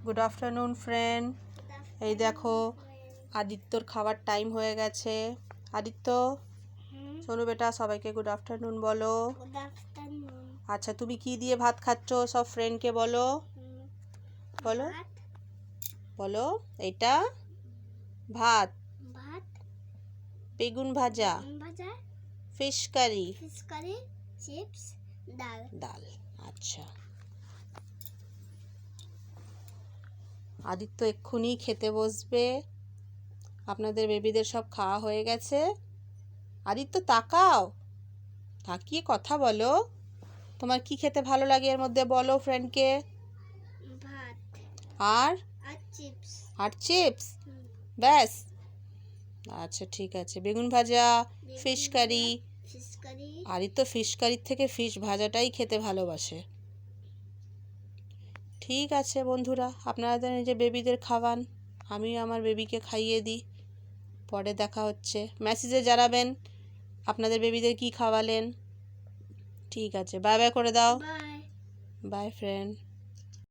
Good afternoon friend. এই দেখো আদিত্যর খাওয়ার টাইম হয়ে গেছে। আদিত্য, শোনো বেটা, সবাইকে গুড আফটারনুন বলো। আচ্ছা, তুমি কি দিয়ে ভাত খাচ্ছ সব ফ্রেন্ডকে বলো। বলো বলো এটা ভাত, বেগুন ভাজা, ফিশ কারি, চিপস, ডাল। আচ্ছা, আদিত্য এক্ষুনি খেতে বসবে। আপনাদের বেবিদের সব খাওয়া হয়ে গেছে? আদিত্য তাকাও, তাকিয়ে কথা বলো। তোমার কি খেতে ভালো লাগে এর মধ্যে বলো ফ্রেন্ডকে। ভাত আর চিপস। চিপস, ব্যাস? আচ্ছা ঠিক আছে, বেগুন ভাজা, ফিশ কারি। আদিত্য ফিশ কারির থেকে ফিশ ভাজাটাই খেতে ভালোবাসে। ঠিক আছে বন্ধুরা, আপনারা নিজের বেবিদের খাওয়ান, আমি আমার বেবিকে খাইয়ে দিই। পরে দেখা হচ্ছে, মেসেজে জানাবেন আপনাদের বেবিদের কি খাওয়ালেন। ঠিক আছে, বাই বাই করে দাও। Bye bye friend.